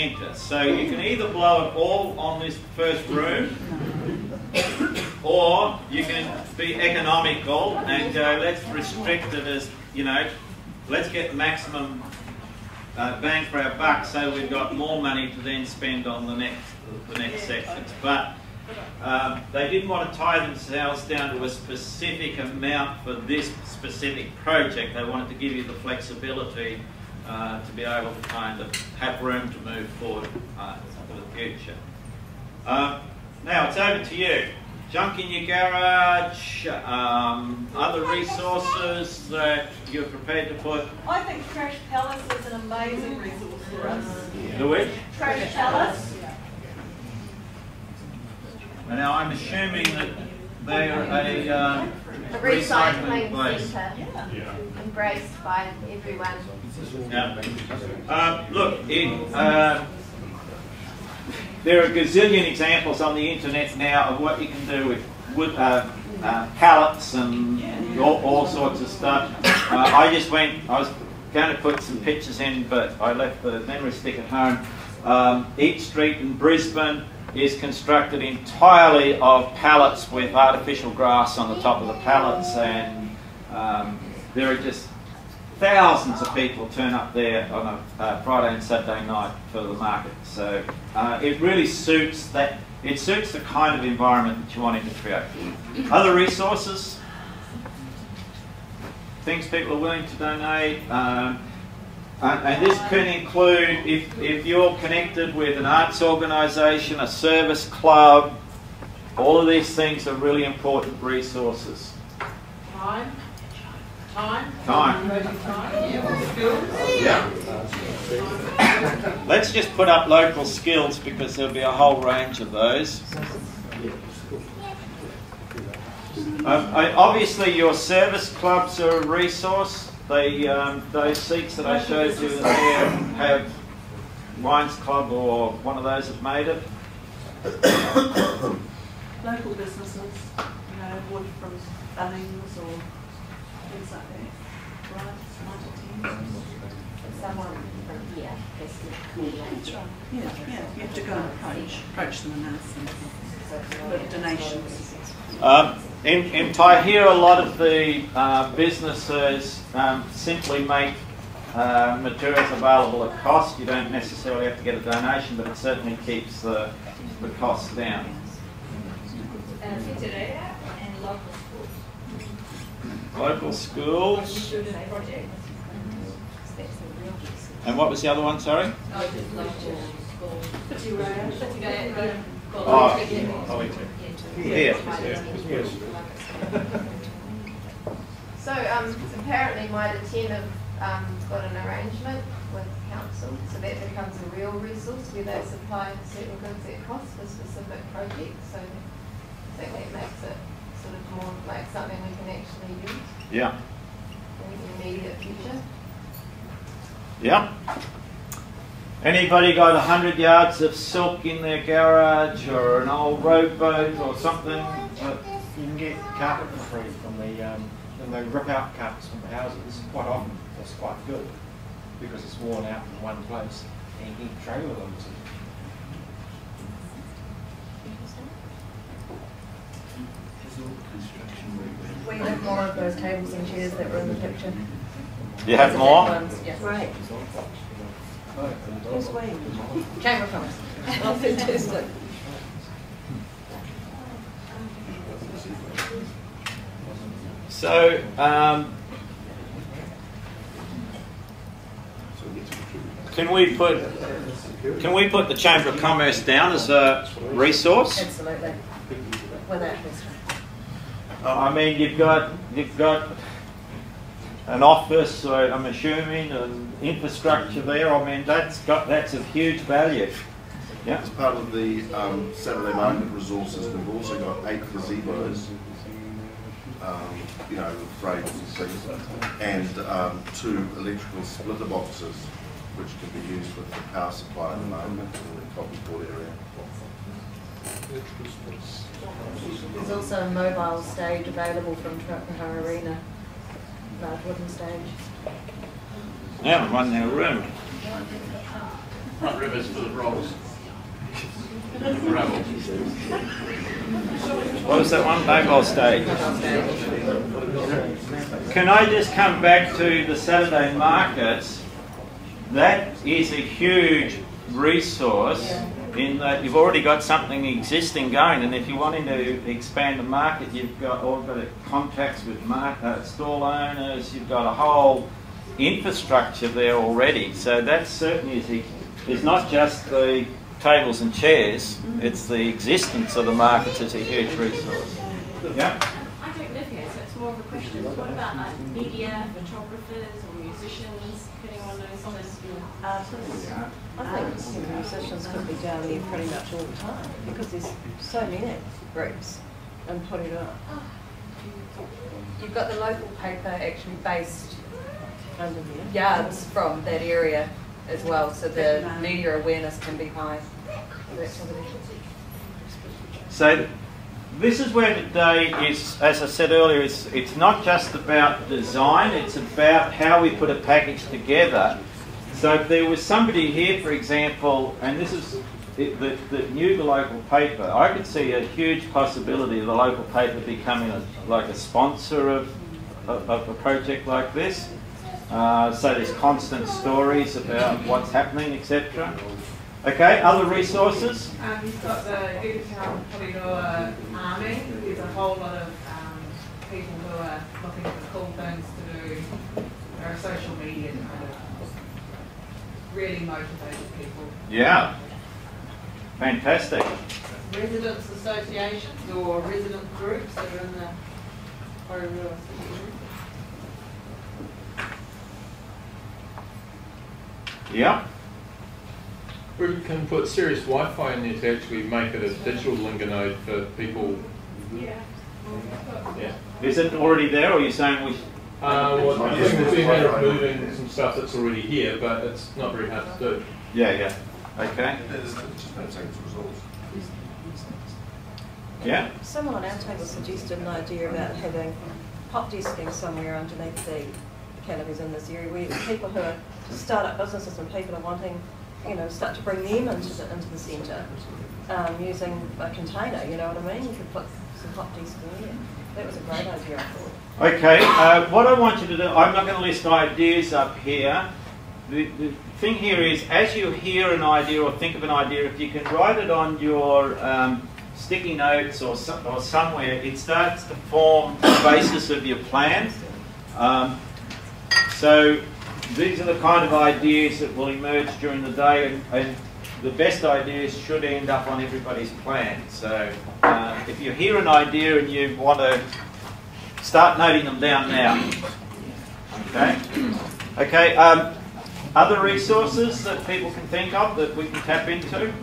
centre. So you can either blow it all on this first room, or you can be economical and go, let's restrict it as, you know, let's get maximum bang for our buck, so we've got more money to then spend on the next sections. But they didn't want to tie themselves down to a specific amount for this specific project. They wanted to give you the flexibility to be able to kind of have room to move forward for the future. Now it's over to you. Junk in your garage, other resources that you're prepared to put. I think trash pallets is an amazing resource for us. The which? Trash pallets. And now I'm assuming that they are a recycling place. centre, embraced by everyone. Yeah. Look, there are a gazillion examples on the internet now of what you can do with wood, pallets and all sorts of stuff. I was going to put some pictures in, but I left the memory stick at home. Each street in Brisbane is constructed entirely of pallets with artificial grass on the top of the pallets, and there are just thousands of people turn up there on a Friday and Saturday night for the market. So it really suits that. It suits the kind of environment that you want to create. Other resources, things people are willing to donate, and this can include if you're connected with an arts organisation, a service club. All of these things are really important resources. Time. Yeah. Let's just put up local skills because there'll be a whole range of those. Obviously, your service clubs are a resource. Those seats that I showed you there have Wines Club or one of those have made it. Local businesses, you know, wood from Bunnings or things like that. Right, Someone from here has to that's right. Yeah, you have to go and approach them and ask them for donations. In Taihira, a lot of the businesses simply make materials available at cost. You don't necessarily have to get a donation, but it certainly keeps the costs down. And Local schools. And what was the other one, sorry? Yes. So apparently Mitre 10 have got an arrangement with council, so that becomes a real resource where they supply certain goods at cost for specific projects. So I think that makes it sort of more like something we can actually use. Yeah. In the immediate future. Yeah. Anybody got 100 yards of silk in their garage or an old rowboat or something? You can get carpet for free from when they rip out carpets from the houses. Quite often, that's quite good because it's worn out in one place and you can trailer them to. We have more of those tables and chairs that were in the picture. You have more? Yes. Right. Who's waiting? Chamber of Commerce. Oh, fantastic. So, can we put the Chamber of Commerce down as a resource? Absolutely. Without question. I mean, you've got an office, I'm assuming, and infrastructure there. I mean, that's of huge value. Yeah. As part of the Saturday market resources, we've also got 8 gazebos, you know, with frames and things, and 2 electrical splitter boxes, which can be used with the power supply at the moment in the Coffee Port area. There's also a mobile stage available from Truckahara Arena, large wooden stage. Yeah, one in our room. front river's full of rocks. Gravel. What was that one? Mobile stage. Can I just come back to the Saturday markets? That is a huge resource in that you've already got something existing going, and if you're wanting to expand the market, you've got all got contacts with stall owners, you've got a whole infrastructure there already. So that certainly is not just the tables and chairs, it's the existence of the markets is a huge resource. Yeah? I don't live here, so it's more of a question. What about like media, photographers or musicians? If anyone knows this? Artists. I think musicians could be down there pretty much all the time because there's so many groups in Porirua. You've got the local paper actually based yards from that area as well, so the media awareness can be high. So this is where today is, as I said earlier, it's not just about design, it's about how we put a package together. So if there was somebody here, for example, and this is that knew the local paper, I could see a huge possibility of the local paper becoming like a sponsor of a project like this. So there's constant stories about what's happening, etc. Okay, other resources? You've got the Good Town Porirua Army. There's a whole lot of people who are looking for cool things to do. There are social media kind of really motivated people. Yeah, fantastic. Residents associations or resident groups that are in the Porirua city. Yeah. We can put serious Wi-Fi in there to actually make it a digital lingonode for people. Yeah. Yeah. Is it already there, or are you saying we? Well, I think it's a matter of moving some stuff that's already here, but it's not very hard to do. Yeah, yeah. Okay. Yeah. Someone on our table suggested an idea about having hot desking somewhere underneath the canopies in this area where people who are start-up businesses and people are wanting, start to bring them into the centre using a container, you know what I mean? You could put some hot desks in there. That was a great idea, I thought. Okay, what I want you to do, I'm not going to list ideas up here. The thing here is, as you hear an idea or think of an idea, if you can write it on your sticky notes or somewhere, it starts to form the basis of your plan. So these are the kind of ideas that will emerge during the day, and the best ideas should end up on everybody's plan. So if you hear an idea and you want to start noting them down now. Okay? Okay, other resources that people can think of that we can tap into?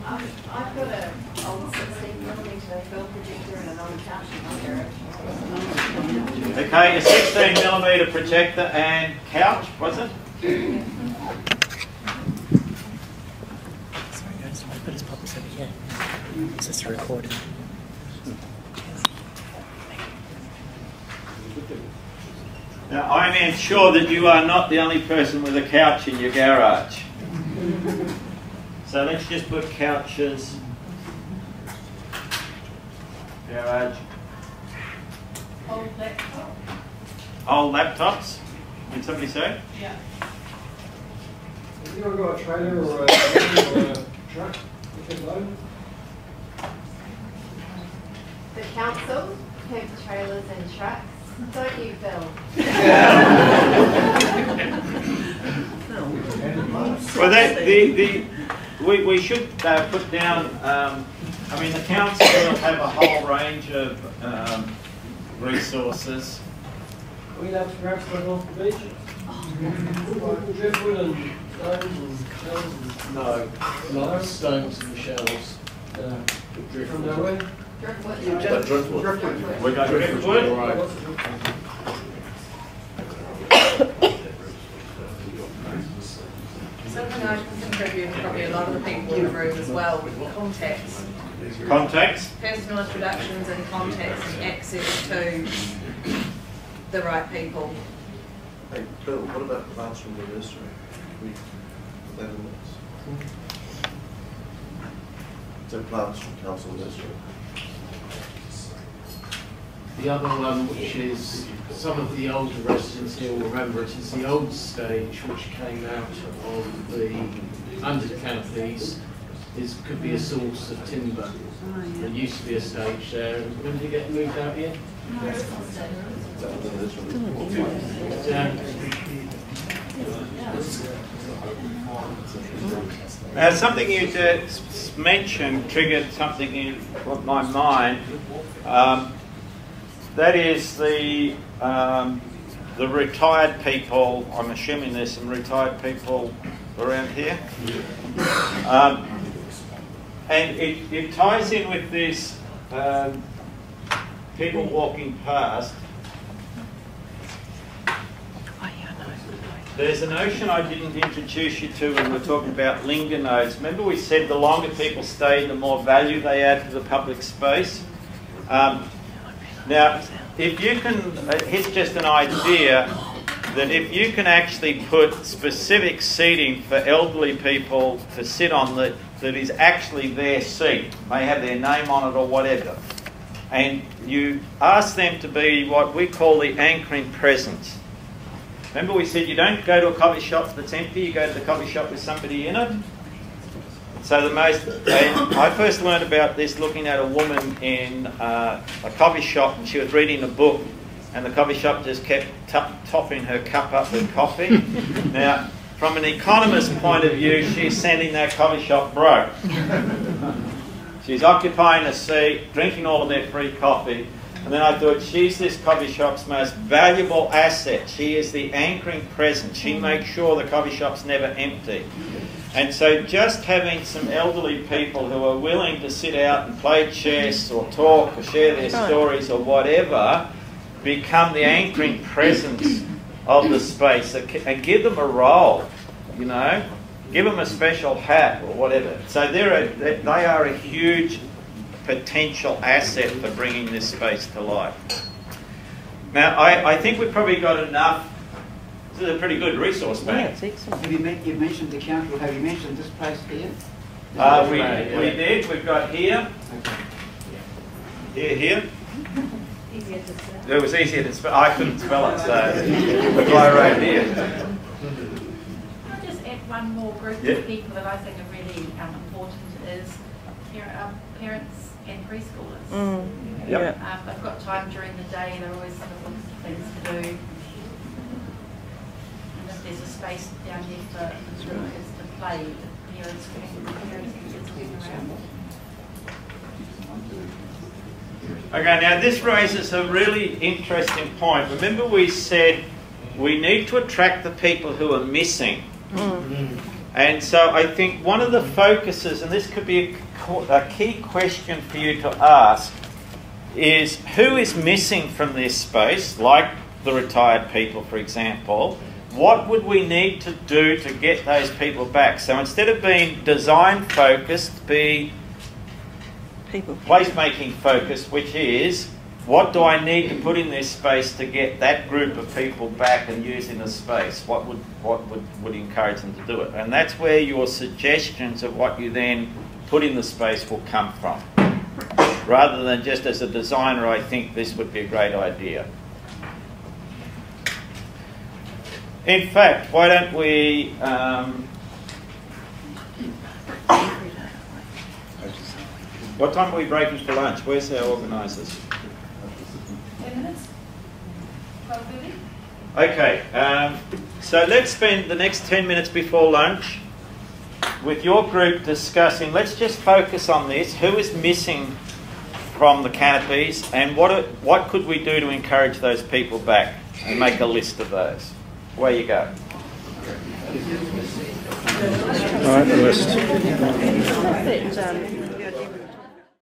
I've got an old 16mm film projector and an old couch in my garage. Okay, a 16mm projector and couch, was it? Sorry guys, I put his puppets over here. Is this recorded? Now, I am sure that you are not the only person with a couch in your garage. So let's just put couches, garage. Old laptop. Old laptops, did somebody say? Yeah. Have you ever got a trailer or a truck you can load? The council have trailers and trucks, don't you, Bill? Well, we should put down, I mean, the council will have a whole range of resources. We love to grab stuff off the beach. Like driftwood and stones and shells and... No, not stones and shells. From that way? Driftwood. We got driftwood. All right. Something I can contribute, probably a lot of the people in the room as well, contacts. Contacts? Personal introductions and contacts and access to the right people. Hey, Bill, what about plants from the nursery? letterbox. So plants from council district. The other one, which is some of the older residents here will remember, it is the old stage which came out of the under canopies. Could be a source of timber. There used to be a stage there. When did it get moved out here? Now, something you just mentioned triggered something in my mind. That is the retired people. I'm assuming there's some retired people around here. And it ties in with this people walking past. There's a notion I didn't introduce you to when we were talking about linger nodes. Remember we said the longer people stay, the more value they add to the public space? Now, if you can, here's just an idea, that if you can actually put specific seating for elderly people to sit on that is actually their seat, may have their name on it or whatever, and you ask them to be what we call the anchoring presence. Remember we said you don't go to a coffee shop that's empty, you go to the coffee shop with somebody in it? So and I first learned about this looking at a woman in a coffee shop, and she was reading a book, and the coffee shop just kept topping her cup up with coffee. Now, from an economist's point of view, she's sending that coffee shop broke. She's occupying a seat, drinking all of their free coffee, and then I thought, she's this coffee shop's most valuable asset. She is the anchoring presence. She makes sure the coffee shop's never empty. And so just having some elderly people who are willing to sit out and play chess or talk or share their stories or whatever become the anchoring presence of the space and give them a role, you know, give them a special hat or whatever. So they are a huge potential asset for bringing this space to life. Now, I think we've probably got enough. This is a pretty good resource bank. Yeah, have you mentioned the council? Have you mentioned this place here? We did. We've got here. Here. Easier to spell. It was easier to spell. I couldn't spell it, so we'll go right here. Can I just add one more group of people that I think are really important is parents and preschoolers. Yep. They've got time during the day, they're always looking for things to do. And if there's a space down here for kids to play, parents and kids walking around. Okay, now this raises a really interesting point. Remember we said we need to attract the people who are missing. And so I think one of the focuses, and this could be a key question for you to ask, is who is missing from this space, like the retired people, for example. What would we need to do to get those people back? So instead of being design focused, be placemaking focused, which is what do I need to put in this space to get that group of people back and using the space? What would encourage them to do it? And that's where your suggestions of what you then put in the space will come from. Rather than just as a designer, I think this would be a great idea. In fact, why don't we what time are we breaking for lunch? Where's our organisers? 10 minutes? 12:30? Okay, so let's spend the next 10 minutes before lunch with your group discussing, let's just focus on this, who is missing from the canopies and what could we do to encourage those people back, and make a list of those. Away you go. All right, the list.